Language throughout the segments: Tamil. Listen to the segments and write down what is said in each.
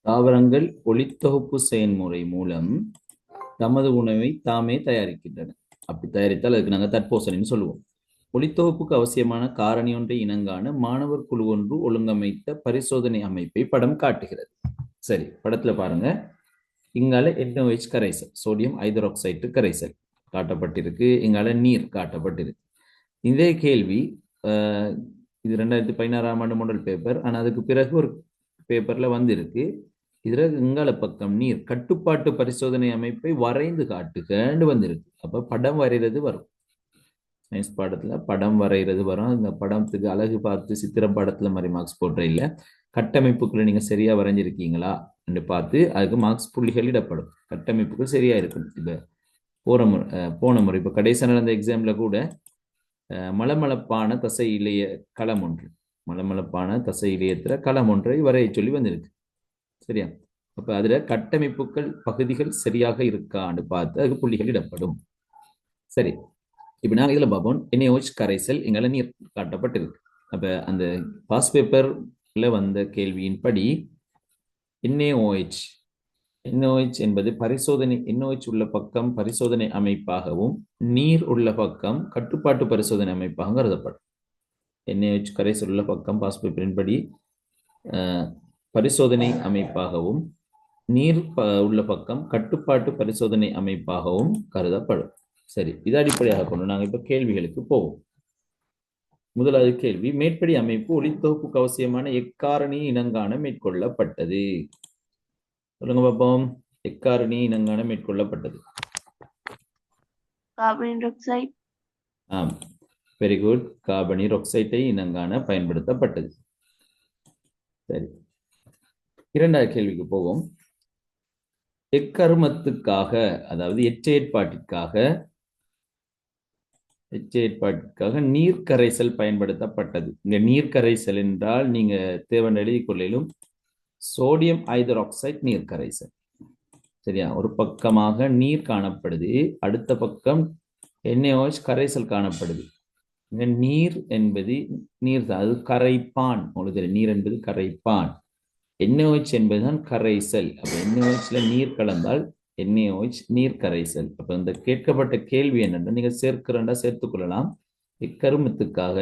தாவரங்கள் ஒளித்தொகுப்பு செயல்முறை மூலம் தமது உணவை தாமே தயாரிக்கின்றன. அப்படி தயாரித்தால் அதுக்கு நாங்கள் தட்போசனைன்னு சொல்லுவோம். ஒளித்தொகுப்புக்கு அவசியமான காரணி ஒன்றை இனங்காண மாணவர் குழு ஒன்று ஒழுங்கமைத்த பரிசோதனை அமைப்பை படம் காட்டுகிறது. சரி, படத்துல பாருங்க. இங்கால NOH கரைசல், சோடியம் ஐதராக்சைடு கரைசல் காட்டப்பட்டிருக்கு. இங்கால நீர் காட்டப்பட்டிருக்கு. இதே கேள்வி இது 2016ஆம் ஆண்டு மாடல் பேப்பர். ஆனா அதுக்கு பிறகு ஒரு பேப்பர்ல வந்திருக்கு. இதுல இங்கால பக்கம் நீர் கட்டுப்பாட்டு பரிசோதனை அமைப்பை வரைந்து காட்டுகன்னு வந்திருக்கு. அப்ப படம் வரைகிறது வரும். சயின்ஸ் பாடத்துல படம் வரைகிறது வரும். இந்த படத்துக்கு அழகு பார்த்து சித்திரம் பாடத்துல மாதிரி மார்க்ஸ் போடுற இல்ல, கட்டமைப்புகளை நீங்க சரியா வரைஞ்சிருக்கீங்களா என்று பார்த்து அதுக்கு மார்க்ஸ் புள்ளிகள் இடப்படும். கட்டமைப்புகள் சரியா இருக்கும். இப்ப போன முறை இப்ப கடைசி நடந்த எக்ஸாம்ல கூட மலமளப்பான தசை இலைய களம் ஒன்று, மலமளப்பான தசை இலையத்துல களம் ஒன்றை வரைய சொல்லி வந்திருக்கு. சரியா? அப்ப அதுல கட்டமைப்புகள் பகுதிகள் சரியாக இருக்கான்னு பார்த்து அதுக்கு புள்ளிகள் இடப்படும். சரி, இப்ப நாங்க இதுல பார்ப்போம். NaOH கரைசல் எங்களை நீர் காட்டப்பட்டிருக்கு. அப்ப அந்த பாஸ் பேப்பர்ல வந்த கேள்வியின்படி NaOH என்பது பரிசோதனை, NaOH உள்ள பக்கம் பரிசோதனை அமைப்பாகவும் நீர் உள்ள பக்கம் கட்டுப்பாட்டு பரிசோதனை அமைப்பாகவும் கருதப்படும். NaOH கரைசல் உள்ள பக்கம் பாஸ் பேப்பரின்படி பரிசோதனை அமைப்பாகவும் நீர் உள்ள பக்கம் கட்டுப்பாட்டு பரிசோதனை அமைப்பாகவும் கருதப்படும். சரி, இதை அடிப்படையாக கொண்டு நாங்கள் இப்ப கேள்விகளுக்கு போவோம். முதலாவது கேள்வி, மேற்படி அமைப்பு ஒளித்தொகுப்புக்கு அவசியமான எக்காரணி இனங்காண மேற்கொள்ளப்பட்டது. சொல்லுங்க பார்ப்போம். எக்காரணி இனங்காண மேற்கொள்ளப்பட்டது. Carbon di oxide. ஆம், வெரி குட். கார்பனீர் ஆக்சைடை இனங்காண பயன்படுத்தப்பட்டது. சரி, இரண்டாவது கேள்விக்கு போவோம். எக்கருமத்துக்காக, அதாவது எச்ச ஏற்பாட்டிற்காக நீர்க்கரைசல் பயன்படுத்தப்பட்டது. இங்க நீர்க்கரைசல் என்றால் நீங்க தேவன் எழுதி கொள்ளிலும் சோடியம் ஐதராக்சைடு நீர்க்கரைசல். சரியா? ஒரு பக்கமாக நீர் காணப்படுது, அடுத்த பக்கம் NaOH கரைசல் காணப்படுது. நீர் என்பது நீர் தான், அது கரைப்பான். உங்களுக்கு நீர் என்பது கரைப்பான். NaOH என்பதுதான் கரைசல். அப்ப NaOHல நீர் கலந்தால் NaOH நீர் கரைசல். அப்ப இந்த கேட்கப்பட்ட கேள்வி என்னன்னா, நீங்க சேர்க்கிறண்டா சேர்த்துக் கொள்ளலாம். இக்கருமத்துக்காக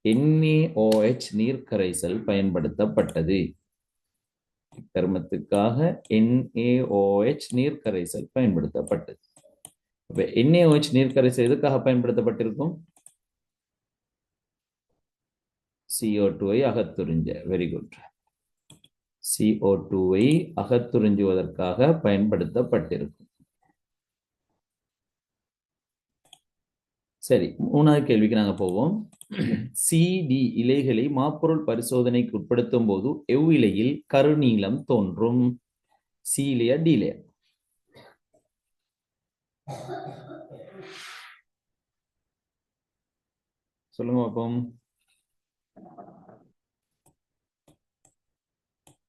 NaOH நீர் கரைசல் பயன்படுத்தப்பட்டது. இக்கருமத்துக்காக NaOH நீர் கரைசல் பயன்படுத்தப்பட்டது. அப்ப NaOH நீர் கரைசல் எதுக்காக பயன்படுத்தப்பட்டிருக்கும்? CO2-வை அகத்துறிஞ்ச. Very good. CO2-வை அகத்துறிஞ்சுவதற்காக பயன்படுத்தப்பட்டிருக்கும். சரி, மூணாவது கேள்விக்கு நாங்க போவோம். CD இலைகளை மாப்பொருள் பரிசோதனைக்கு உட்படுத்தும் போது எவ்விலையில் கருநீலம் தோன்றும்? C இலையா D இலையா? சொல்லுங்க பார்ப்போம்.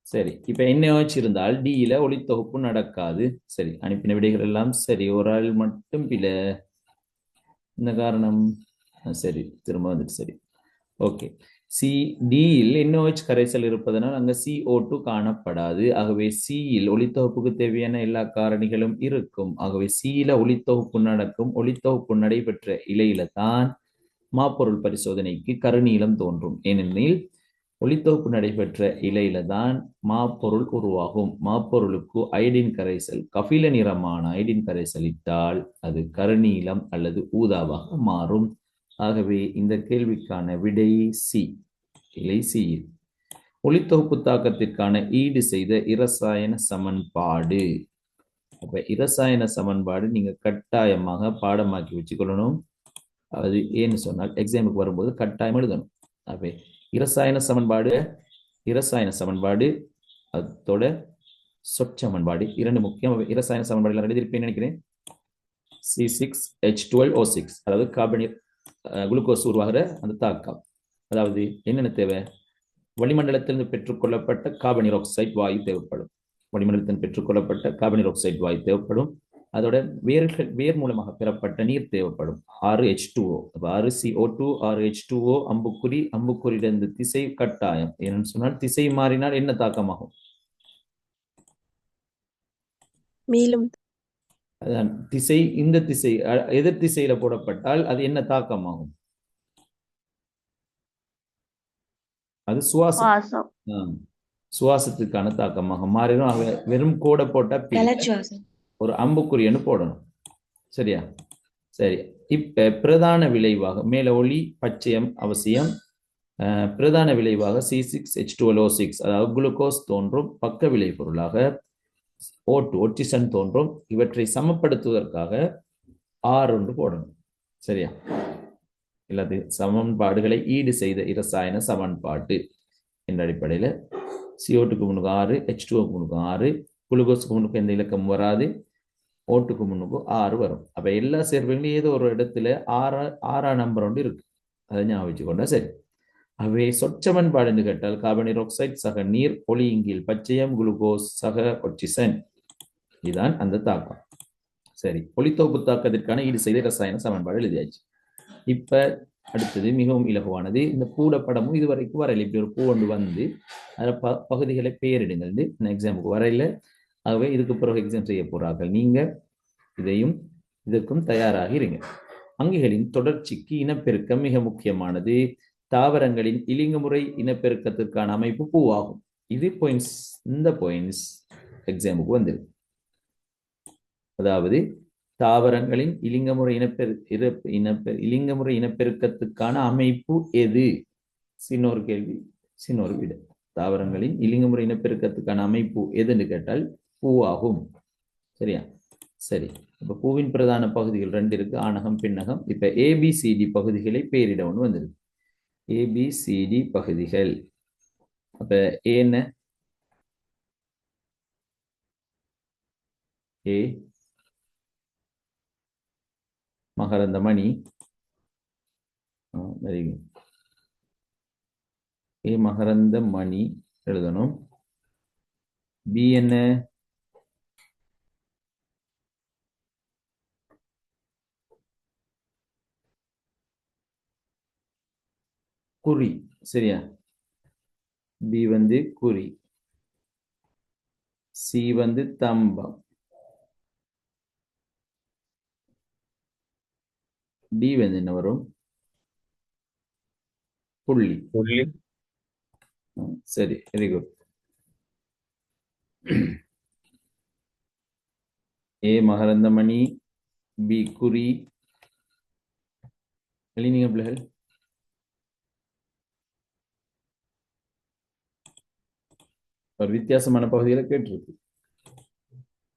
சரி, இப்ப NaOH இருந்தால் D-ல ஒளித்தொகுப்பு நடக்காது. சரி, அனுப்பின விடைகள் எல்லாம் சரி, ஒரு ஆள் மட்டும் பிழை. என்ன காரணம்? சரி, திரும்ப வந்துட்டு. சரி, ஓகே. D-யில் NaOH கரைசல் இருப்பதனால் அங்க CO2 காணப்படாது. ஆகவே C-யில் ஒளித்தொகுப்புக்கு தேவையான எல்லா காரணிகளும் இருக்கும். ஆகவே C-ல ஒளித்தொகுப்பு நடக்கும். ஒளித்தொகுப்பு நடைபெற்ற இலையில தான் மாப்பொருள் பரிசோதனைக்கு கருநீலம் தோன்றும். ஏனெனில் ஒளித்தொகுப்பு நடைபெற்ற இலையில தான் மாப்பொருள் உருவாகும். மாப்பொருளுக்கு அயடின் கரைசல், கபில நிறமான அயடின் கரைசல் இட்டால் அது கருநீலம் அல்லது ஊதாவாக மாறும். ஆகவே இந்த கேள்விக்கான விடை சி, இலை சியில். ஒளித்தொகுப்பு தாக்கத்திற்கான ஈடு செய்த இரசாயன சமன்பாடு. அப்ப இரசாயன சமன்பாடு நீங்க கட்டாயமாக பாடமாக்கி வச்சுக்கொள்ளணும். அது ஏன்னு சொன்னால் எக்ஸாமுக்கு வரும்போது கட்டாயம் எழுதணும். அப்ப இரசாயன சமன்பாடு அதோட சொற்சமன்பாடு இரண்டு முக்கியம். இரசாயன சமன்பாடு எழுதியிருப்பேன்னு நினைக்கிறேன். C6H12O6, அதாவது கார்பனீர் குளுக்கோஸ் உருவாகிற அந்த தாக்கம். அதாவது என்னென்ன தேவை? வளிமண்டலத்திலிருந்து பெற்றுக்கொள்ளப்பட்ட கார்பனீர் ஆக்சைடு வாயு தேவைப்படும். வளிமண்டலத்தில் பெற்றுக்கொள்ளப்பட்ட கார்பனீர் ஆக்சைடு வாயு தேவைப்படும். அதோட வேர் மூலமாக பெறப்பட்ட நீர் தேவைப்படும். 6H2O. 6CO2 6H2O அம்புக்குறியிலிருந்து திசை கட்டாயம். ஏன்னு சொன்னால் திசை மாறினால் என்ன தாக்கமாகும்? மேலும் அதான் திசை, இந்த திசை எதிர் திசையில போடப்பட்டால் அது என்ன தாக்கமாகும்? அது சுவாசம். சுவாசத்துக்கான தாக்கமாக மாறிடும். வெறும் கோடை போட்டா ஜலச்சுவாசம். ஒரு அம்புக்குரியன்னு போடணும். சரியா? சரி. இப்ப பிரதான விளைவாக மேல ஒளி பச்சையம் அவசியம். பிரதான விளைவாக C6H12O6 அதாவது குளுக்கோஸ் தோன்றும். பக்க விளை பொருளாக O2 ஒட்சிசன் தோன்றும். இவற்றை சமப்படுத்துவதற்காக R ஒன்று போடணும். சரியா? இல்லாது சமன்பாடுகளை ஈடு செய்த இரசாயன சமன்பாடு என்ற அடிப்படையில் CO2க்கு முன்னுக்கு 6, H2O முன்னுக்கு 6, குளுக்கோஸுக்கு முன்னுக்கு எந்த இலக்கம் வராது, ஓட்டுக்கு முன்னுக்கு 6 வரும். அப்ப எல்லா சேர்வுகளையும் ஏதோ ஒரு இடத்துல ஆறாம் நம்பர் ஒன்று இருக்கு. அதை ஞாபகம் வச்சுக்கொண்டா சரி. அவை சொற்சமன்பாடு என்று கேட்டால் கார்பனீர் ஆக்சைடு சக நீர், ஒளியிங்கில் பச்சையம், குளுக்கோஸ் சக ஒட்சிசன். இதுதான் அந்த தாக்கம். சரி, ஒளித்தொகுப்பு தாக்கத்திற்கான ஈடு செய்த ரசாயன சமன்பாடு எழுதியாச்சு. இப்ப அடுத்தது மிகவும் இலகுவானது. இந்த பூட படமும் இதுவரைக்கும் வரையில. இப்படி ஒரு பூ ஒன்று வந்து அதில் பகுதிகளை பெயரிடுங்கள். எக்ஸாமுக்கு வரையில. ஆகவே இதுக்கு பிறகு எக்ஸாம் செய்ய போறார்கள். நீங்க இதையும் இதற்கும் தயாராக இருங்க. அங்கிகளின் தொடர்ச்சிக்கு இனப்பெருக்கம் மிக முக்கியமானது. தாவரங்களின் இலிங்கமுறை இனப்பெருக்கத்திற்கான அமைப்பு பூவாகும். இது பாயிண்ட்ஸ், இந்த பாயிண்ட்ஸ் எக்ஸாமுக்கு வந்துருக்கு. அதாவது தாவரங்களின் இலிங்கமுறை இனப்பெருக்கத்துக்கான அமைப்பு எது? சின்னொரு கேள்வி, சின்னொரு விட. தாவரங்களின் இலிங்கமுறை இனப்பெருக்கத்துக்கான அமைப்பு எதுன்னு கேட்டால் பூவாகும். சரியா? சரி. இப்ப பூவின் பிரதான பகுதிகள் 2 இருக்கு, ஆணகம் பின்னகம். இப்ப ABCD பகுதிகளை பேரிட ஒன்று வந்திருக்கு. ABCD பகுதிகள். அப்ப என்ன? ஏ மகரந்த மணி. Very good. ஏ மகரந்த மணி எழுதணும். பி என்ன? குறி. சரியா? பி வந்து குறி. சி வந்து தம்பம். டி வந்து என்ன வரும்? புள்ளி. சரி, வெரி குட். ஏ மகரந்தமணி, பி குறி. எழுதினீங்க பிள்ளைகள்? ஒரு வித்தியாசமான பகுதிகளை கேட்டிருக்கு.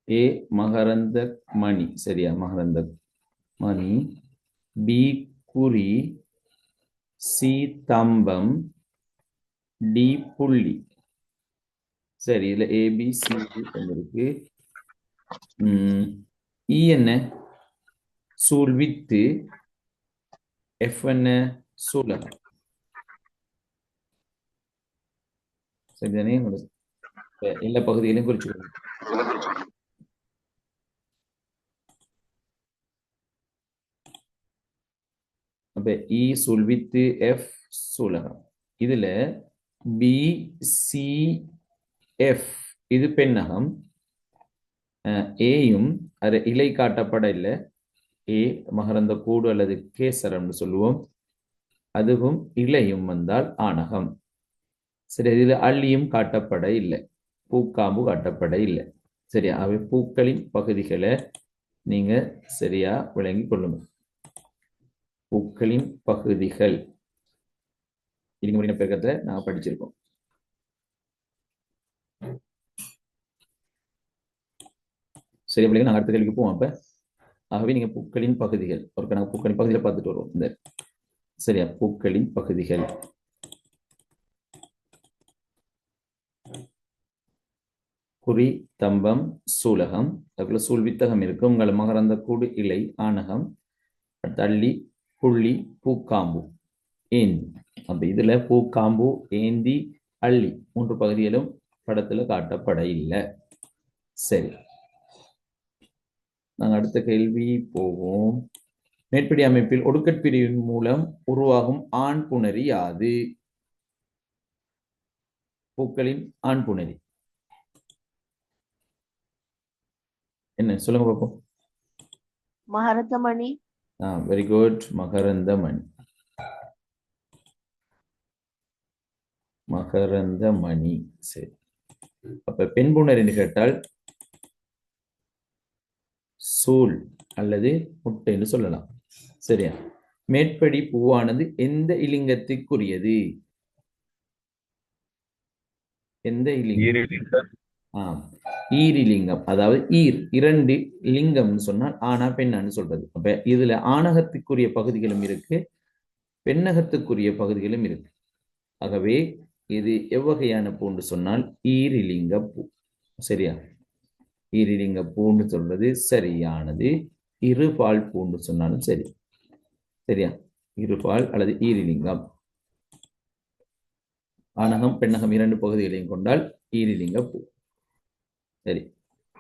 ஏ மகரந்த மணி. சரியா? மகரந்த மணி. பி குறி. சி தம்பம். டி புள்ளி. சரி, இதுல ABC இருக்கு. இ என்ன? சூழ்வித்து. எஃப் என்ன? சூழகம். சரிதானே? எல்லா பகுதிகளையும் குறிச்சுக்கணும். அப்ப இ சூழ்வித்து, எஃப் சூழகம். இதுல பி சி எஃப் இது பெண்ணகம். ஏயும் அது இலை காட்டப்பட இல்லை. ஏ மகரந்த கூடு அல்லது கேசரம்னு சொல்லுவோம். அதுவும் இலையும் வந்தால் ஆணகம். சரி, இதுல அள்ளியும் காட்டப்பட இல்லை, பூக்காம்பு காட்டப்பட இல்லை. சரியா? அவை பூக்களின் பகுதிகளை நீங்க சரியா விளங்கி கொள்ளுங்க. பூக்களின் பகுதிகள் இலிங்கமுறை இனப்பெருக்கத்தை நாங்க படிச்சிருக்கோம். சரி பிள்ளைங்க, நாங்கள் அடுத்த கேள்விக்கு போவோம். அப்ப ஆகவே நீங்க பூக்களின் பகுதிகள் ஒரு நாங்கள் பூக்களின் பகுதியில் பார்த்துட்டு வருவோம். இந்த சரியா? பூக்களின் பகுதிகள். குறி தம்பம் சூலகம். அதுக்குள்ள சூழ்வித்தகம் இருக்கும். உங்கள் மகரந்த கூடு இலை ஆணகம். தள்ளி புள்ளி பூக்காம்பு ஏந்தி. அப்ப இதுல பூக்காம்பு ஏந்தி அள்ளி 3 பகுதிகளும் படத்துல காட்டப்பட இல்லை. சரி, நாங்க அடுத்த கேள்வி போவோம். மேற்படி அமைப்பில் ஒடுக்கற்பிரிவின் மூலம் உருவாகும் ஆண் புணரி யாது? பூக்களின் ஆண் புணரி. என்ன சொல்லுங்க பார்ப்போம். மகரந்தமணி. Very good. மகரந்தமணி. மகரந்தமணி. சரி, அப்ப பெண்புணர் என்று கேட்டால் சூல் அல்லது முட்டை என்று சொல்லலாம். சரியா? மேற்படி பூவானது எந்த இலிங்கத்திற்குரியது? எந்த இலிங்கம்? ஈரிலிங்கம். அதாவது இரண்டு லிங்கம்னு சொன்னால் ஆனா பெண்ணான்னு சொல்றது. அப்ப இதுல ஆணகத்துக்குரிய பகுதிகளும் இருக்கு, பெண்ணகத்துக்குரிய பகுதிகளும் இருக்கு. ஆகவே இது எவ்வகையான பூன்னு சொன்னால் ஈரிலிங்க பூ. சரியா? ஈரிலிங்க பூன்னு சொல்றது சரியானது. இருபால் பூன்னு சொன்னாலும் சரி. சரியா? இருபால் அல்லது ஈரிலிங்கம். ஆணகம் பெண்ணகம் இரண்டு பகுதிகளையும் கொண்டால் ஈரிலிங்க பூ. சரி,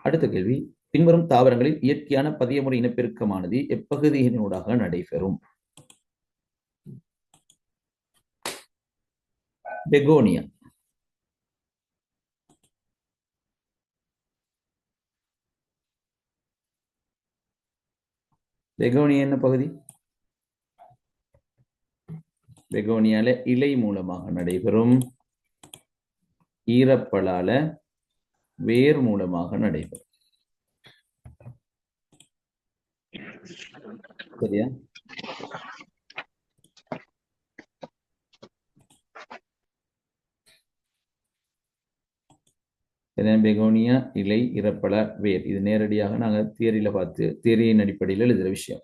அடுத்த கேள்வி. பின்வரும் தாவரங்களில் இயற்கையான பதியமுறை இனப்பெருக்கமானது எப்பகுதியினூடாக நடைபெறும்? பெகோனியா. பெகோனியா என்ன பகுதி? பெகோனியால இலை மூலமாக நடைபெறும். ஈரப்பலால வேர் மூலமாக நடைபெறும். சரியா? பெகோனியா இலை, இறப்பல, வேர். இது நேரடியாக நாங்கள் தியரியில பார்த்து தியரியின் அடிப்படையில் எழுதுற விஷயம்.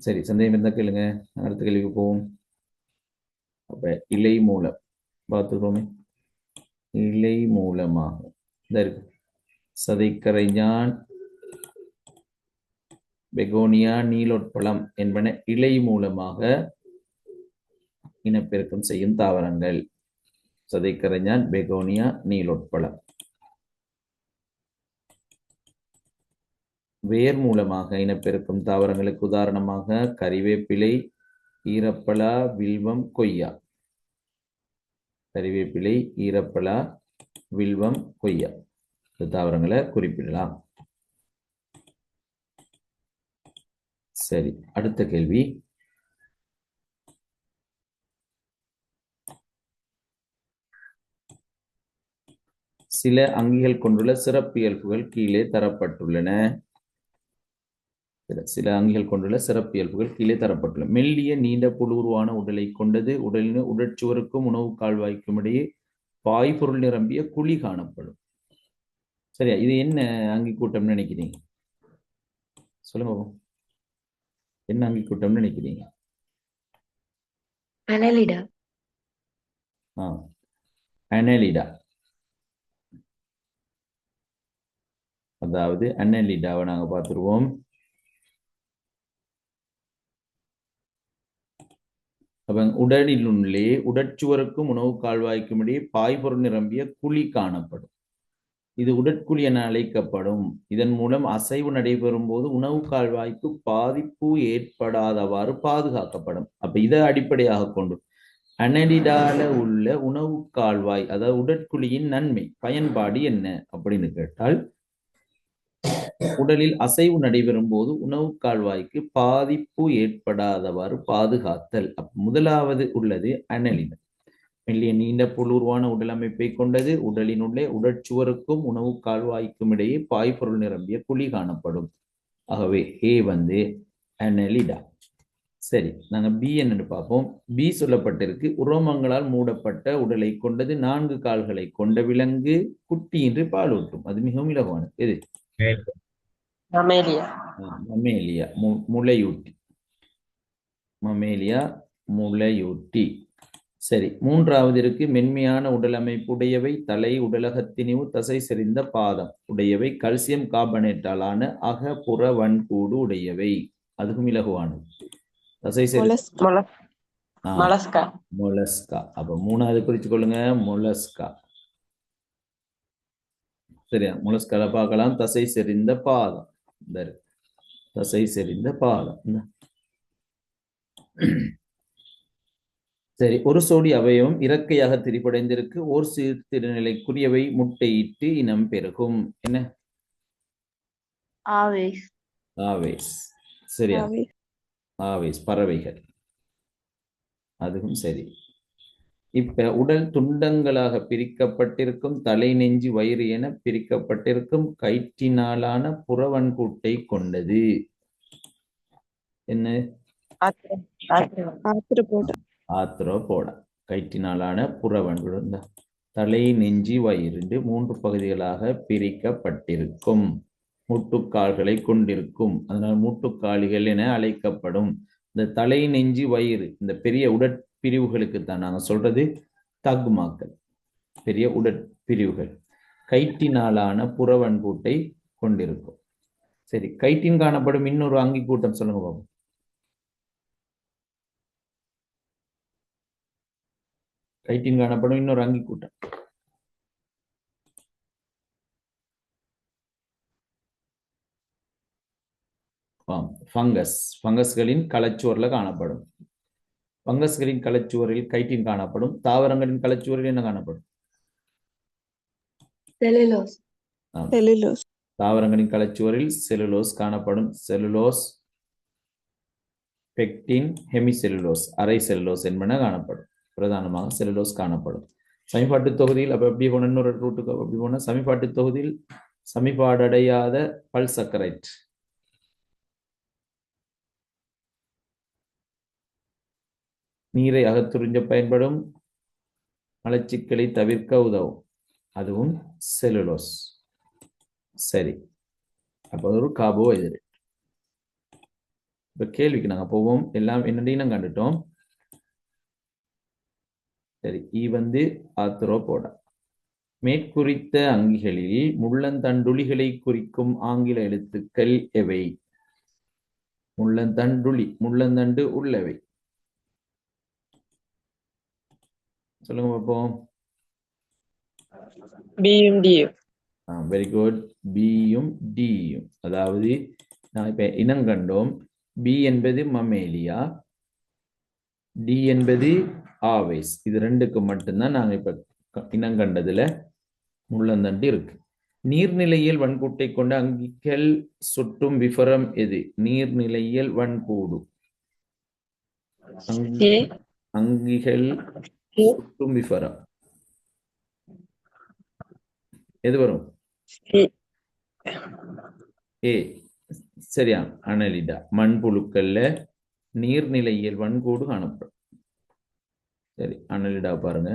சரி, சந்தேகம் இருந்தா கேளுங்க. அடுத்த கேள்விக்கு போவோம். அப்ப இலை மூலம் பார்த்துக்கோமே. இலை மூலமாக இருக்கு சதைக்கரைஞான், பெகோனியா, நீலோட்பலம் என்பன இலை மூலமாக இனப்பெருக்கம் செய்யும் தாவரங்கள். சதைக்கரைஞான், பெகோனியா, நீலோட்பலம். வேர் மூலமாக இனப்பெருக்கும் தாவரங்களுக்கு உதாரணமாக கறிவேப்பிலை, ஈரப்பலா, வில்வம், கொய்யா. கறிவேப்பிலை, ஈரப்பலா, வில்வம், கொய்யா இந்த தாவரங்களை குறிப்பிடலாம். சரி, அடுத்த கேள்வி. சில அங்கிகள் கொண்டுள்ள சிறப்பியல்புகள் கீழே தரப்பட்டுள்ளன. சில அங்கிகள் கொண்டுள்ள சிறப்பியல்புகள் கீழே தரப்பட்டுள்ளன. மெல்லிய நீண்ட புழுவுருவான உடலை கொண்டது. உடலின் உடற்சுவருக்கும் உணவு கால்வாய்க்கும் இடையே பாய்பொருள் நிரம்பிய குழி காணப்படும். சரியா? இது என்ன அங்கி கூட்டம்னு நினைக்கிறீங்க? சொல்லுங்க. என்ன அங்கி கூட்டம்னு நினைக்கிறீங்க? அனலிடா. அனலிடா. அதாவது அனலிடாவை நாங்க பார்த்துருவோம். உடலினுள்ளே உடற்சுவருக்கும் உணவு கால்வாய்க்கும் இடையே பாய்பொருள் நிரம்பிய குழி காணப்படும். இது உடற்குழி என அழைக்கப்படும். இதன் மூலம் அசைவு நடைபெறும் போது உணவு கால்வாய்க்கு பாதிப்பு ஏற்படாதவாறு பாதுகாக்கப்படும். அப்ப இதை அடிப்படையாக கொண்டு அனலிடால உள்ள உணவு கால்வாய், அதாவது உடற்குழியின் நன்மை பயன்பாடு என்ன அப்படின்னு கேட்டால், உடலில் அசைவு நடைபெறும் போது உணவு கால்வாய்க்கு பாதிப்பு ஏற்படாதவாறு பாதுகாத்தல். முதலாவது உள்ளது அனலிடம். மெல்லிய நீண்ட புழுவான உடல் அமைப்பை கொண்டது. உடலினுள்ளே உடற்சுவருக்கும் உணவு கால்வாய்க்கும் இடையே பாய்பொருள் நிரம்பிய குழி காணப்படும். ஆகவே ஏ அனலிடா. சரி, நாங்க பி என்னன்னு பார்ப்போம். பி சொல்லப்பட்டிருக்கு. உரோமங்களால் மூடப்பட்ட உடலை கொண்டது. 4 கால்களை கொண்ட விலங்கு. குட்டியின்றி பாலூட்டும். அது மிகவும் இலகுவானது. எது? மமேலியா. மமேலியா, முளையூட்டி. மமேலியா, முளையூட்டி. சரி, மூன்றாவது இருக்கு. மென்மையான உடல் அமைப்புடையவை. தலை, உடலகத்திணிவு, தசை செறிந்த பாதம் உடையவை. கல்சியம் கார்பனேட்டாலான அகப்புற வன்கூடு உடையவை. அதுவும் இலகுவானது. தசை மொலஸ்கா. அப்ப மூணாவது குறிச்சு கொள்ளுங்க. மொலஸ்கா. சரியா? மொலஸ்கால பார்க்கலாம். தசை செறிந்த பாதம். தசை செறிந்த பாதம். சரி, ஒரு சோடி அவயவம் இறக்கையாக திரிபடைந்திருக்கு. ஓர் சீர்திருநிலைக்குரியவை முட்டையிட்டு இனம் பெருகும். என்ன? aves, Aves. சரியா? aves, ஆவேஸ் பறவைகள். அதுவும் சரி. இப்ப உடல் துண்டங்களாக பிரிக்கப்பட்டிருக்கும். தலை, நெஞ்சு, வயிறு என பிரிக்கப்பட்டிருக்கும். கயிற்றினாலான புறவன்கூட்டை கொண்டது. என்ன? arthropoda, Arthropoda. கயிற்றினாலான புறவன்கூடு. தலை, நெஞ்சு, வயிறு 3 பகுதிகளாக பிரிக்கப்பட்டிருக்கும். முட்டுக்கால்களை கொண்டிருக்கும். அதனால் முட்டுக்காலிகள் என அழைக்கப்படும். இந்த தலை, நெஞ்சு, வயிறு இந்த பெரிய உடற்பிரிவுகளுக்கு தான் நாங்க சொல்றது தக்மாக்கள், பெரிய உடற்பிரிவுகள். கயிற்றினாலான புறவன்கூட்டை கொண்டிருக்கும். சரி, கயிற்றின் காணப்படும் இன்னொரு அங்கி கூட்டம் சொல்லுங்க பாப்போம். கயிற்றின் காணப்படும் இன்னொரு அங்கி கூட்டம். ஃபங்கஸ். ஃபங்கஸ்களின் களச்சுவரில் காணப்படும். ஃபங்கஸ்களின் களச்சுவரில் கைட்டின் காணப்படும். தாவரங்களின் களச்சுவரில் என்ன காணப்படும்? cellulose, cellulose, தாவரங்களின் களச்சுவரில் செலுலோஸ் காணப்படும். செலுலோஸ், பெக்டின், ஹெமிசெலுலோஸ், அரை செலுலோஸ் என்பன காணப்படும். பிரதானமாக செலுலோஸ் காணப்படும். சமிபாட்டு தொகுதியில் அப்ப எப்படி போன இன்னொரு ரூட்டுக்கு அப்படி போன சமிபாட்டு தொகுதியில் சமிபாடடையாத பல்சக்கரைட், நீரை அகத்துறிஞ்ச பயன்படும், மலச்சிக்கலை தவிர்க்க உதவும். அதுவும் செலுலோஸ். சரி, அப்போ ஒரு கார்போஹைட்ரேட். இப்ப கேள்விக்கு நாங்க போவோம். எல்லாம் என்னடின்னு கண்டுட்டோம். சரி, ஆத்ரோபோடா. மேற்குறித்த அங்கிகளில் முள்ளந்தண்டுளிகளை குறிக்கும் ஆங்கில எழுத்துக்கள் எவை? முள்ளந்தண்டு உள்ளவை. சொல்லுங்க பார்ப்போம். Bயும் Dயும். Very good. பியும் டியும். அதாவது நான் இப்ப இனம் கண்டோம். பி என்பது மமேலியா, டி என்பது ஆவேஸ். இது ரெண்டுக்கு மட்டும்தான் நாங்க இப்ப இனம் கண்டதுல முள்ளந்தண்டு இருக்கு. நீர்நிலையில் வன்கூட்டை கொண்ட அங்கிகள் சுட்டும் விபரம் எது? நீர்நிலையில் வன்கூடு அங்கிகள் சுட்டும் விபரம் எது வரும்? ஏ. சரியா? அனலிடா. மண்புழுக்கள்ல நீர்நிலையில் வன்கூடு காணப்படும். சரி, அனலிடா பாருங்க.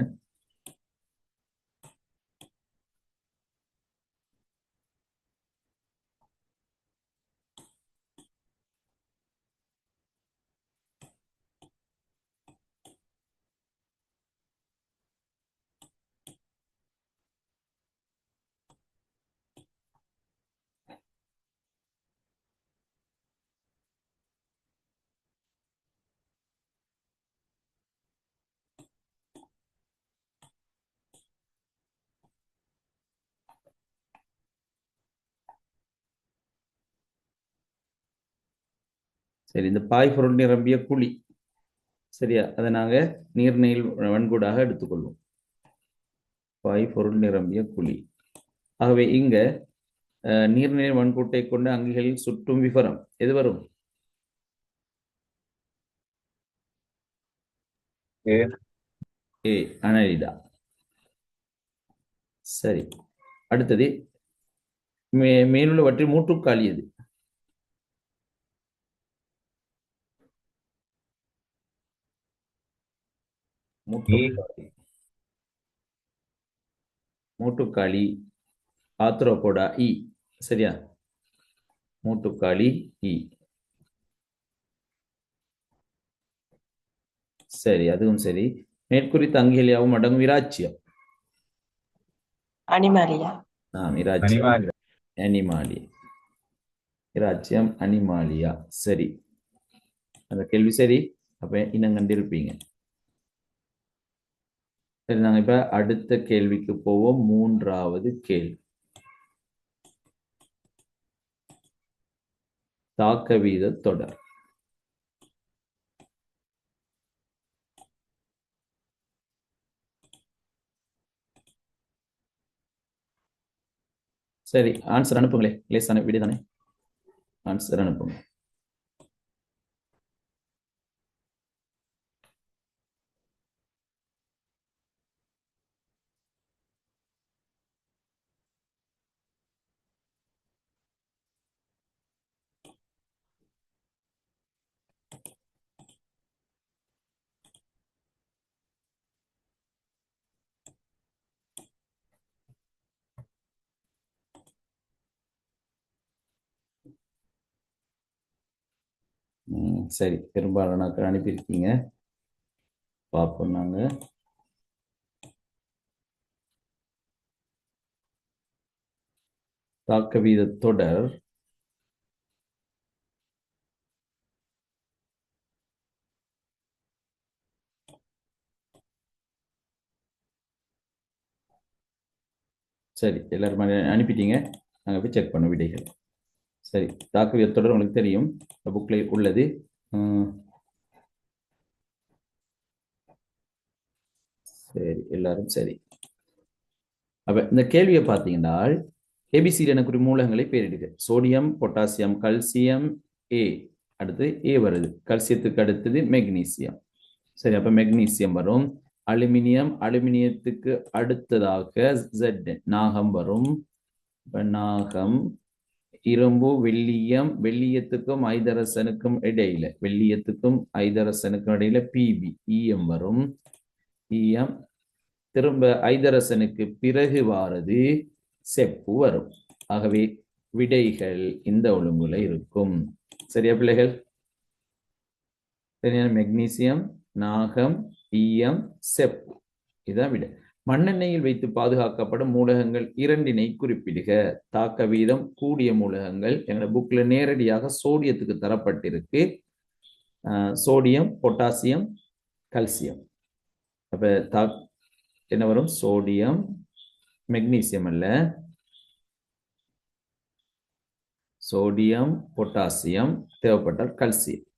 சரி, இந்த பாய்பொருள் நிரம்பிய குழி. சரியா? அதை நாங்க நீர்நிலையில் வன்கூடாக எடுத்துக்கொள்வோம். பாய்பொருள் நிரம்பிய குழி. ஆகவே இங்க நீர்நிலை வன்கூட்டை கொண்ட அங்கிகளில் சுற்றும் விபரம் எது வரும்? ஏ, அனலிடா. சரி, அடுத்தது மேலுள்ளவற்றில் மூட்டுக்காலி எது? மூட்டுக்காலி ஆத்ரோபோடா இ. சரியா? மூட்டுக்காலி இ. சரி, அதுவும் சரி. மேற்குறித்த அங்கிகள் யாவும் அடங்கும் இராச்சியம். Animalia. இராச்சியம் அனிமாலியா. இராச்சியம் அனிமாலியா. சரி, அந்த கேள்வி சரி. அப்ப இன்னும் கண்டிருப்பீங்க. சரி, நாங்க இப்ப அடுத்த கேள்விக்கு போவோம். 3வது கேள்வி. தாக்க வீத தொடர். சரி, ஆன்சர் அனுப்புங்களே. லேசான விடை தானே. ஆன்சர் அனுப்புங்க. சரி, பெரும்பாலான அனுப்பியிருக்கீங்க. பார்ப்போம் நாங்க. தாக்க வீத தொடர் சரி, எல்லாரும் அனுப்பிட்டீங்க. நாங்க போய் செக் பண்ண விடைகள். சரி, தாக்க வீத தொடர் உங்களுக்கு தெரியும், புக்ல உள்ளது. சரி, எல்லாரும் சரி. அப்ப இந்த கேள்வியை பார்த்தீங்கன்னா, ஏபிசியில் எனக்குரிய மூலகங்களை பேரிடுக. சோடியம், பொட்டாசியம், கல்சியம், ஏ. அடுத்து ஏ வருது. கல்சியத்துக்கு அடுத்தது மெக்னீசியம். சரி, அப்ப மெக்னீசியம் வரும். அலுமினியம், அலுமினியத்துக்கு அடுத்ததாக Z நாகம் வரும். நாகம், இரும்பு, வெள்ளியம், வெள்ளியத்துக்கும் ஐதரசனுக்கும் இடையில, வெள்ளியத்துக்கும் ஐதரசனுக்கும் இடையில பிபி, ஈயம் வரும். ஈயம், திரும்ப ஐதரசனுக்கு பிறகு வாரது செப்பு வரும். ஆகவே விடைகள் இந்த ஒழுங்குல இருக்கும். சரியா பிள்ளைகள்? சரியான, மெக்னீசியம், நாகம், ஈயம், செப்பு, இதான் விடை. மண்ணெண்ணெயில் வைத்து பாதுகாக்கப்படும் மூலகங்கள் இரண்டினை குறிப்பிடுக. தாக்க வீதம் கூடிய மூலகங்கள் எங்களோட புக்ல நேரடியாக சோடியத்துக்கு தரப்பட்டிருக்கு. Sodium, potassium, calcium. அப்ப என்ன வரும்? சோடியம், மெக்னீசியம் அல்ல, சோடியம், பொட்டாசியம், தேவைப்பட்டால் கல்சியம்.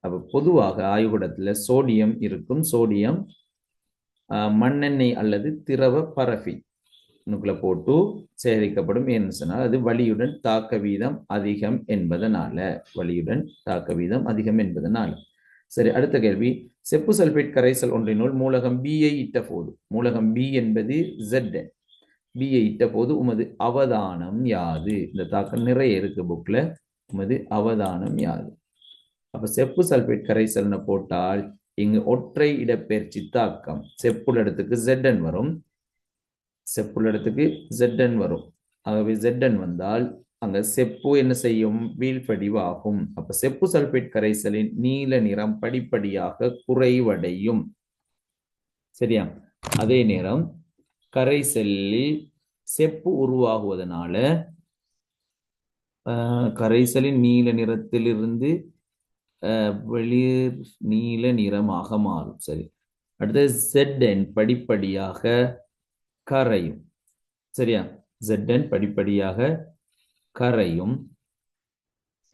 அப்ப பொதுவாக ஆய்வுக்கூடத்துல சோடியம் இருக்கும். சோடியம் மண்ணெண்ணெய் அல்லது திரவ பரஃபின் போட்டு சேகரிக்கப்படும். ஏன்னு சொன்னால் அது வலியுடன் தாக்க வீதம் அதிகம் என்பதனால, வலியுடன் தாக்க வீதம் அதிகம் என்பதனால. சரி, அடுத்த கேள்வி. செப்பு சல்பேட் கரைசல் ஒன்றினுள் மூலகம் பியை இட்ட போது, மூலகம் பி என்பது Z, பியை இட்ட போது உமது அவதானம் யாது? இந்த தாக்கம் நிறைய இருக்கு புக்ல. உமது அவதானம் யாது? அப்ப செப்பு சல்பேட் கரைசல்னு போட்டால் இங்கு ஒற்றை இடப்பெயர்ச்சி தாக்கம். செப்புள்ள இடத்துக்கு Zn வரும், செப்புள்ள இடத்துக்கு Zn வரும். ஆகவே Zn வந்தால் அங்க செப்பு என்ன செய்யும்? வீழ்படிவாகும். அப்ப செப்பு சல்பேட் கரைசலின் நீல நிறம் படிப்படியாக குறைவடையும். சரியா? அதே நேரம் கரைசலில் செப்பு உருவாகுவதனால கரைசலின் நீல நிறத்திலிருந்து வெளிர் நீல நிறமாக மாறும். சரி, அடுத்து Zn படிப்படியாக கரையும். சரியா? Zn படிப்படியாக கரையும்.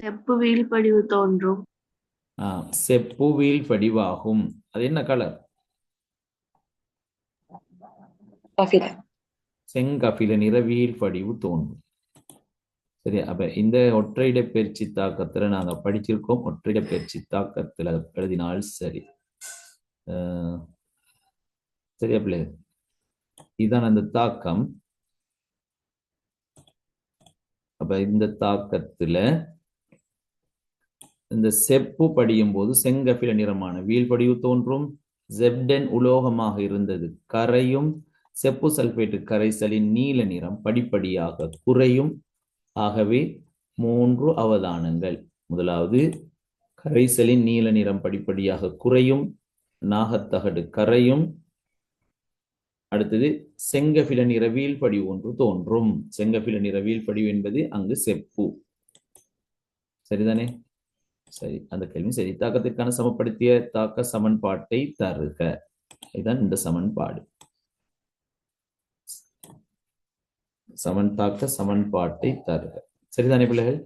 செப்பு வீழ்படிவு தோன்றும். செப்பு வீழ்படிவாகும். அது என்ன கலர்? செங்கபில நிற வீழ்படிவு தோன்றும். சரி, அப்ப இந்த ஒற்றையிட பயிற்சி தாக்கத்துல நாங்க படிச்சிருக்கோம். ஒற்றையிட பயிற்சி தாக்கத்துல எழுதினால் சரி. சரியா பிள்ளை? இதுதான் அந்த தாக்கம். அப்ப இந்த தாக்கத்துல இந்த செப்பு படியும் போது செங்கபில நிறமான வீழ்படிவு தோன்றும். Zn உலோகமாக இருந்தது கரையும். செப்பு சல்பேட்டு கரைசலின் நீல நிறம் படிப்படியாக குறையும். ஆகவே 3 அவதானங்கள். முதலாவது, கரைசலின் நீல நிறம் படிப்படியாக குறையும், நாகத்தகடு கரையும். அடுத்தது, செங்கபில நிற வீழ்படிவு ஒன்று தோன்றும். செங்கபில நிற வீழ்படிவு என்பது அங்கு செப்பு. சரிதானே? சரி, அந்த கேள்வி சரி. தாக்கத்திற்கான சமப்படுத்திய தாக்க சமன்பாட்டை தருக. இதுதான் இந்த சமன்பாடு. தாக்க சமன்பாட்டை தருக. சரிதானே பிள்ளைகள்?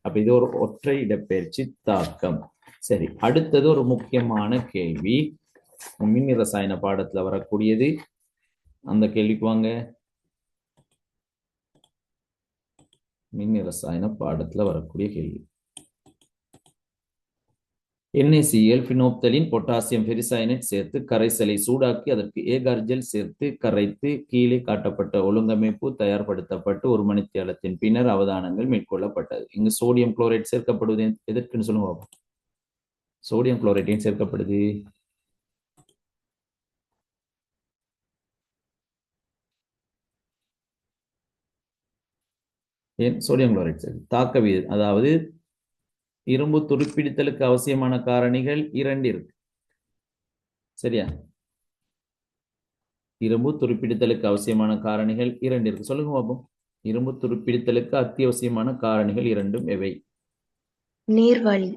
அப்ப இது ஒரு ஒற்றை இடப்பெயர்ச்சி தாக்கம். சரி, அடுத்தது ஒரு முக்கியமான கேள்வி, மின் ரசாயன பாடத்துல வரக்கூடியது. அந்த கேள்விக்கு வாங்க. மின் இரசாயன பாடத்துல வரக்கூடிய கேள்வி. NaCl பினோப்தலின் பொட்டாசியம் பெரிசயனேட் சேர்த்து கரைசலை சூடாக்கி அதற்கு ஏகார்ஜெல் சேர்த்து கரைத்து கீழே காட்டப்பட்ட ஒழுங்கமைப்பு தயார்படுத்தப்பட்டு 1 மணித்தியாலத்தின் பின்னர் அவதானங்கள் மேற்கொள்ளப்பட்டது. இங்கு சோடியம் குளோரைட் சேர்க்கப்படுவது எதற்குன்னு சொல்லுங்க. சோடியம் குளோரைட் ஏன் சேர்க்கப்படுது? ஏன் சோடியம் குளோரைட் சரி தாக்க வீதம், அதாவது இரும்பு துருப்பிடித்தலுக்கு அவசியமான காரணிகள் 2 இருக்கு. சரியா? இரும்பு துருப்பிடித்தலுக்கு அவசியமான காரணிகள் 2 இருக்கு. சொல்லுங்க பாப்போம். இரும்பு துருப்பிடித்தலுக்கு அத்தியாவசியமான காரணிகள் 2 எவை? நீர்வழி.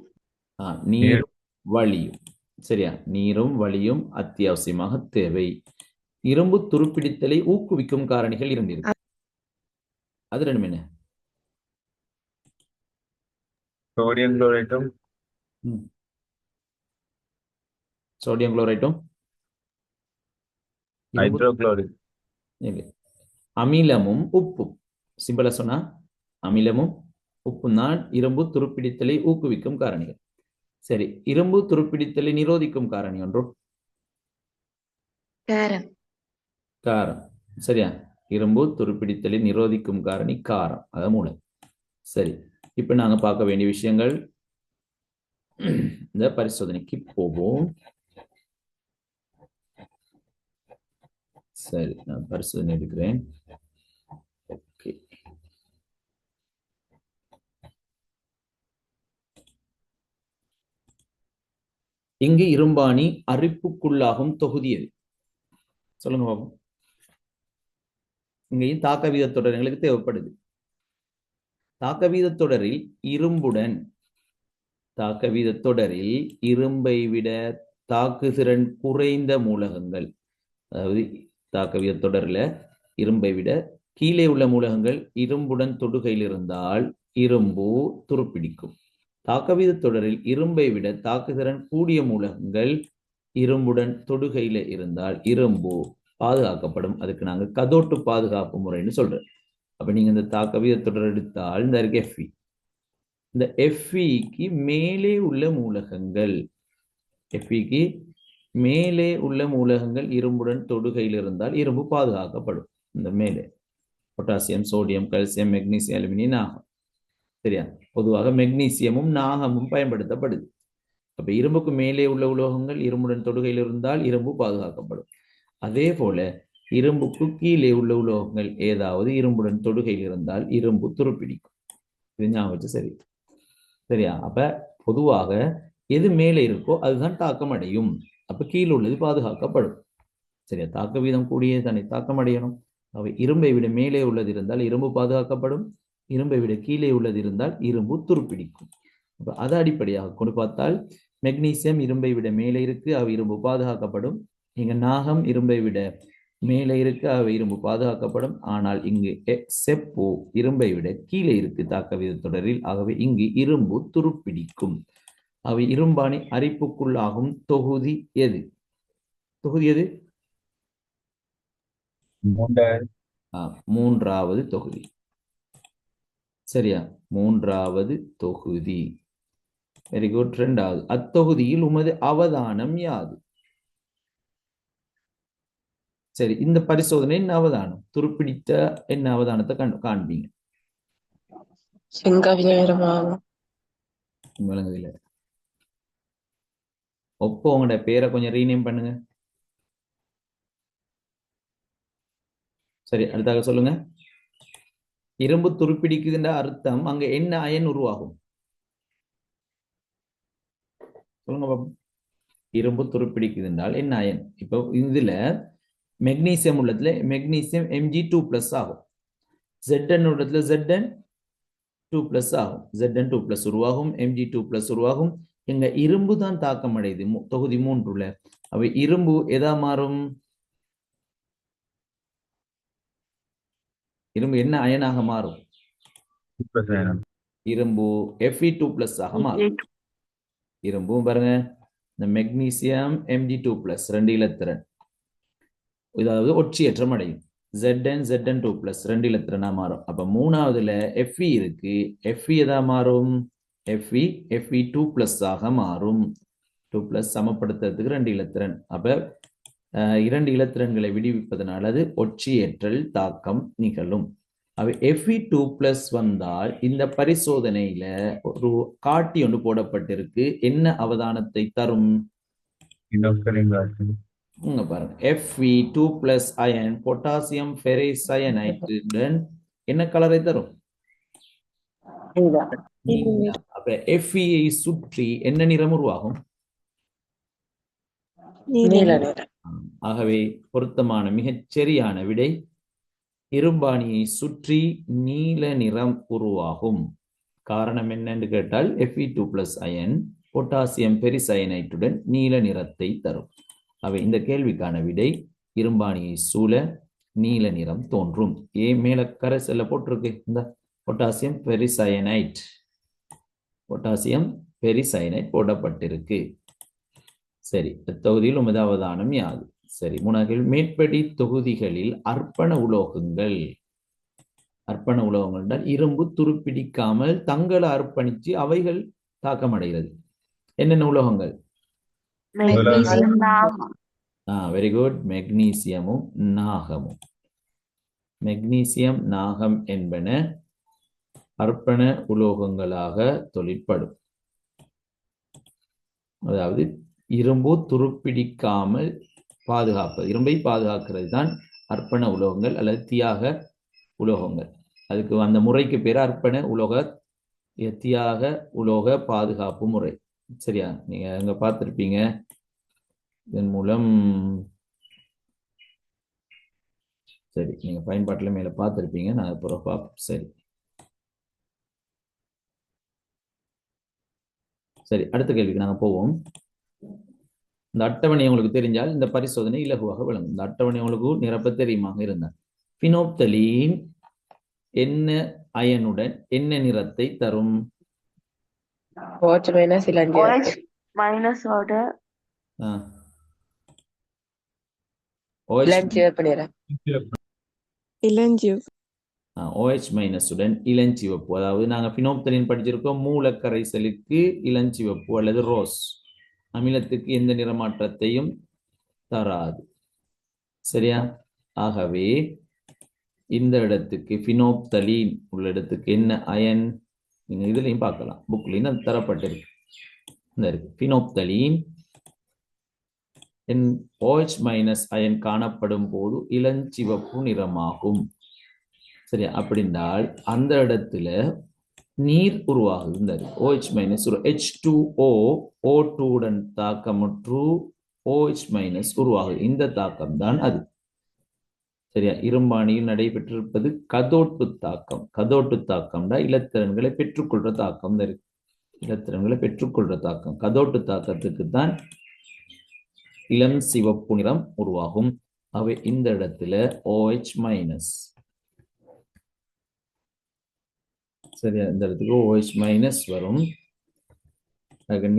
நீரும் வளியும். சரியா? நீரும் வளியும் அத்தியாவசியமாக தேவை. இரும்பு துருப்பிடித்தலை ஊக்குவிக்கும் காரணிகள் 2 இருக்கு. அது 2 என்ன? சோடியம் குளோரைட்டும் சோடியம் குளோரைட்டும் ஹைட்ரோகுளோரிக் அமிலமும் உப்பும். சிம்பிளா சொன்னா அமிலமும் உப்பும் தான் இரும்பு துருப்பிடித்தலை ஊக்குவிக்கும் காரணிகள். சரி, இரும்பு துருப்பிடித்தலை நிரோதிக்கும் காரணி ஒன்றும் காரம். காரம். சரியா? இரும்பு துருப்பிடித்தலை நிரோதிக்கும் காரணி காரம், அது மூளை. சரி, இப்ப நாங்க பார்க்க வேண்டிய விஷயங்கள் இந்த பரிசோதனைக்கு போவோம். சரி, நான் பரிசோதனை எடுக்கிறேன். ஓகே, இங்கு இரும்பாணி அரிப்புக்குள்ளாகும் தொகுதி எது? சொல்லுங்க பாப்போம். இங்கேயும் தாக்க வீதத் தொடர் எங்களுக்கு தேவைப்படுது. தாக்க வீதத் தொடரில் இரும்பை விட தாக்குதிறன் குறைந்த மூலகங்கள், அதாவது தாக்க வீதத் தொடரில் இரும்பை விட கீழே உள்ள மூலகங்கள் இரும்புடன் தொடுகையில் இருந்தால் இரும்பு துருப்பிடிக்கும். தாக்க வீதத் தொடரில் இரும்பை விட தாக்குதிறன் கூடிய மூலகங்கள் இரும்புடன் தொடுகையில இருந்தால் இரும்பு பாதுகாக்கப்படும். அதுக்கு நாங்க கதோட்டு பாதுகாப்பு முறைன்னு சொல்றோம். அப்ப நீங்க இந்த தாக்க வீதத் தொடர் எடுத்தால் இந்த இருக்கு Fe. இந்த Feக்கு மேலே உள்ள மூலகங்கள், Feக்கு மேலே உள்ள மூலகங்கள் இரும்புடன் தொடுகையில் இருந்தால் இரும்பு பாதுகாக்கப்படும். இந்த மேலே potassium, sodium, calcium, magnesium, aluminium, நாகம். சரியா? பொதுவாக மெக்னீசியமும் நாகமும் பயன்படுத்தப்படுது. அப்ப இரும்புக்கு மேலே உள்ள உலோகங்கள் இரும்புடன் தொடுகையில் இருந்தால் இரும்பு பாதுகாக்கப்படும். அதே போல இரும்புக்கு கீழே உள்ள உலோகங்கள் ஏதாவது இரும்புடன் தொடுகையில் இருந்தால் இரும்பு துருப்பிடிக்கும். இது ஞாபகம் சரி. சரியா? அப்ப பொதுவாக எது மேலே இருக்கோ அதுதான் தாக்கம் அடையும். அப்ப கீழே உள்ளது பாதுகாக்கப்படும். சரியா? தாக்க வீதம் கூடிய தன்னை தாக்கம் அடையணும். அவை இரும்பை விட மேலே உள்ளது இருந்தால் இரும்பு பாதுகாக்கப்படும், இரும்பை விட கீழே உள்ளது இருந்தால் இரும்பு துருப்பிடிக்கும். அப்ப அதை அடிப்படையாக கொண்டு பார்த்தால் மெக்னீசியம் இரும்பை விட மேலே இருக்கு, அவை இரும்பு பாதுகாக்கப்படும். இங்க நாகம் இரும்பை விட மேலே இருக்கு, அவை இரும்பு பாதுகாக்கப்படும். ஆனால் இங்கு செப்பு இரும்பை விட கீழே இருக்கு தாக்க வீத தொடரில், ஆகவே இங்கு இரும்பு துருப்பிடிக்கும். அவை இரும்பாணி அரிப்புக்குள்ளாகும் தொகுதி எது? தொகுதி எது? மூன்றாவது தொகுதி. சரியா? மூன்றாவது தொகுதி. Very good. 2வது, அத்தொகுதியில் உமது அவதானம் யாது? சரி, இந்த பரிசோதனை என்ன அவதானம்? துருப்பிடித்த என்ன அவதானத்தை காண்பீங்க? விளங்குதில்ல. ஒப்போ உங்களோட பேரை கொஞ்சம் ரீநேம் பண்ணுங்க. சரி, அடுத்தாக சொல்லுங்க. இரும்பு துருப்பிடிக்குதுன்ற அர்த்தம் அங்க என்ன அயன் உருவாகும்? சொல்லுங்க பாப்போம். இரும்பு துருப்பிடிக்குது என்றால் என்ன அயன்? இப்போ இதுல மெக்னீசியம் உள்ளதுல மெக்னீசியம் Mg2+ ஆகும். Zn உள்ளதுல Zn2+ ஆகும். Zn2+ உருவாகும், Mg2+ உருவாகும். எங்க இரும்பு தான் தாக்கம் அடையுது தொகுதி 3ல. அவை இரும்பு எதா மாறும்? இரும்பு என்ன அயனாக மாறும்? இரும்பு Fe2+ ஆக மாறும். இரும்பும் பாருங்க, இந்த மெக்னீசியம் Mg2+ 2 இலத்திரன், இதாவது ஒட்சியேற்றம் அடையும். Zn Zn2 பிளஸ் ரெண்டு இலத்திரனா மாறும். அப்ப மூணாவதுல Fe இருக்கு. Fe எதா மாறும்? Fe2 பிளஸ் ஆக மாறும். 2 பிளஸ் சமப்படுத்துறதுக்கு ரெண்டு இலத்திரன். அப்ப இரண்டு இலத்திரன்களை விடுவிப்பதனால் அது ஒட்சியேற்றல் தாக்கம் நிகழும். Fe2 பிளஸ் வந்தால் இந்த பரிசோதனையில ஒரு காட்டி ஒன்று போடப்பட்டிருக்கு. என்ன அவதானத்தை தரும்? Inoccurring reaction. இங்க பாருங்க, Fe2 பிளஸ் அயன் பொட்டாசியம் ஃபெரிசயனைட்டுடன் என்ன கலரை தரும்? நீலம். அப்ப Fe ஐ சுற்றி என்ன நிறம் உருவாகும்? நீல நிறம். ஆகவே பொருத்தமான மிகச் சரியான விடை இரும்பாணியை சுற்றி நீல நிறம் உருவாகும். காரணம் என்னன்னு கேட்டால் Fe2 பிளஸ் அயன் பொட்டாசியம் பெரிசயனைட்டுடன் நீல நிறத்தை தரும். அவை இந்த கேள்விக்கான விடை இரும்பாணியை சூழ நீல நிறம் தோன்றும். மேல கரைசல்ல போட்டிருக்கு இந்த பொட்டாசியம் பெரிசயனைட் போடப்பட்டிருக்கு. சரி, தொகுதியில் உமது அவதானம் யாது? சரி, மூணாவது மேற்படி தொகுதிகளில் அர்ப்பண உலோகங்கள் என்றால் இரும்பு துருப்பிடிக்காமல் தங்களை அர்ப்பணிச்சு அவைகள் தாக்கமடைகிறது. என்னென்ன உலோகங்கள்? Very good. மெக்னீசியமும் நாகமும். மெக்னீசியம் நாகம் என்பன அர்ப்பண உலோகங்களாக தொழிற்படும். அதாவது இரும்பு துருப்பிடிக்காமல் பாதுகாப்பது, இரும்பை பாதுகாக்கிறது தான் அர்ப்பண உலோகங்கள் அல்லது தியாக உலோகங்கள். அதுக்கு அந்த முறைக்கு பேர் அர்ப்பண உலோக தியாக உலோக பாதுகாப்பு முறை. சரியா? நீங்க அங்க பார்த்திருப்பீங்க. இதன் மூலம் சரி, நீங்க பயன்பாட்டில் மேல பார்த்திருப்பீங்க. நான் அப்புறம் பார்ப்போம். சரி, அடுத்த கேள்விக்கு நாங்க போவோம். இந்த அட்டவணை உங்களுக்கு தெரிஞ்சால் இந்த பரிசோதனை இலகுவாக விளங்கும். இந்த அட்டவணை உங்களுக்கு நிரப்ப தெரியுமாக இருந்தால் பினோப்தலீன் என்ன அயனுடன் என்ன நிறத்தை தரும்? OH மைனஸ் OH மைனஸ் ஓட இளஞ்சிவப்பு நிறம். இளஞ்சிவப்பு. OH மைனஸ் உடன் இளஞ்சிவப்பு. அதாவது நாங்க பினோப்தலீன் படிச்சிருக்கோம். மூலக்கரைசலுக்கு இளஞ்சிவப்பு அல்லது ரோஸ், அமிலத்துக்கு எந்த நிறமாற்றத்தையும் தராது. சரியா? ஆகவே இந்த இடத்துக்கு பினோப்தலீன் உள்ள இடத்துக்கு என்ன அயன்? நீங்க இதுலயும் பார்க்கலாம், புக்லயும் அது தரப்பட்டிருக்கு. இந்த இருக்கு பினோப்தலீன் OH மைனஸ் அயன் காணப்படும் போது இளஞ்சிவப்பு நிறமாகும். சரியா? அப்படின்றால் அந்த இடத்துல நீர் உருவாகுது. இந்த OH மைனஸ் H2O O2 உடன் தாக்கமுற்று OH மைனஸ் உருவாகுது. இந்த தாக்கம் தான் அது. சரியா? இரும்பாணியில் நடைபெற்றிருப்பது கதோட்டு தாக்கம். கதோட்டு தாக்கம்னா இலத்திரன்களை பெற்றுக்கொள்ற தாக்கம் இருக்கு. இலத்திரன்களை பெற்றுக்கொள்ற தாக்கம். கதோட்டு தாக்கத்துக்கு தான் இளம் சிவப்பு நிறம் உருவாகும். அவை இந்த இடத்துல OH மைனஸ். சரியா? இந்த இடத்துக்கு OH மைனஸ் வரும்.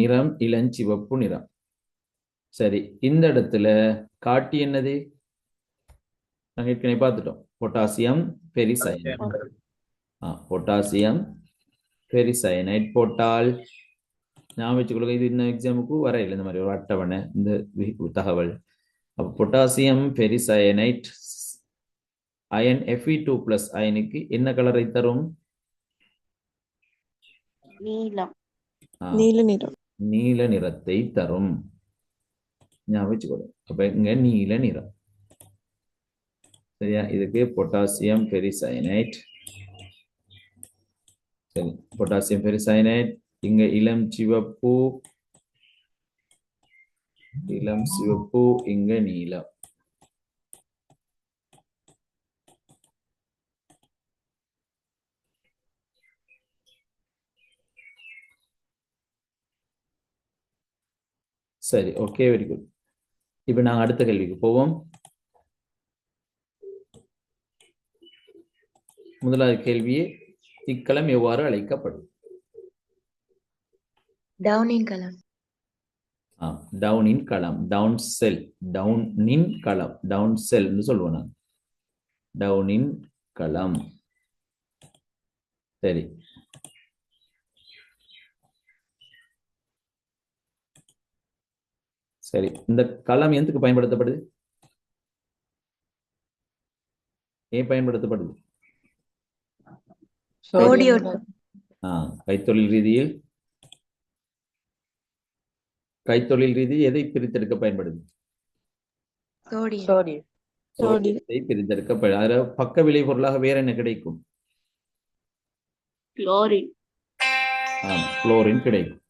நிறம் இளஞ்சிவப்பு நிறம். சரி, இந்த இடத்துல காட்டி என்னது? நாங்க ஏற்கனவே பார்த்துட்டோம். பொட்டாசியம் பெரிசயனைட். பொட்டாசியம் பெரிசயனைட் போட்டால் ஞாபகம் வச்சுக்கொள்ளுங்க. இது இந்த எக்ஸாமுக்கு வரையில இந்த மாதிரி ஒரு அட்டவணை, இந்த தகவல். அப்ப பொட்டாசியம் பெரிசயனைட் அயன் Fe2 பிளஸ் அயனுக்கு என்ன கலரை தரும்? நீலம். நீல நிறம். நீல நிறத்தை தரும். ஞாபகம் வச்சுக்கொள்ளுங்க. அப்ப இங்க நீல நிறம். சரியா? இதுக்கு பொட்டாசியம் பெரிசயனைட். சரி, பொட்டாசியம் பெரிசயனைட் இங்க இளம் சிவப்பு, இங்க நீலம். சரி, ஓகே, வெரி குட். இப்ப நாங்க அடுத்த கேள்விக்கு போவோம். முதலாவது கேள்வியே, இக்களம் எவ்வாறு அழைக்கப்படும்? டவுனின் களம். டவுனின் களம், டவுன் செல், டவுனின் களம், டவுன் செல் சொல்லுவோம். டவுனின் களம். சரி, சரி. இந்த களம் எதுக்கு பயன்படுத்தப்படுது? ஏன் பயன்படுத்தப்படுது? சோடியம் கைத்தொழில் ரீதி எதை பிரித்தெடுக்க பயன்படுது? சோடியம் சோடியம் சோடியத்தை பிரித்தெடுக்க அதுல பக்க விளை பொருளாக வேற என்ன கிடைக்கும்? குளோரின் குளோரின் கிடைக்கும்.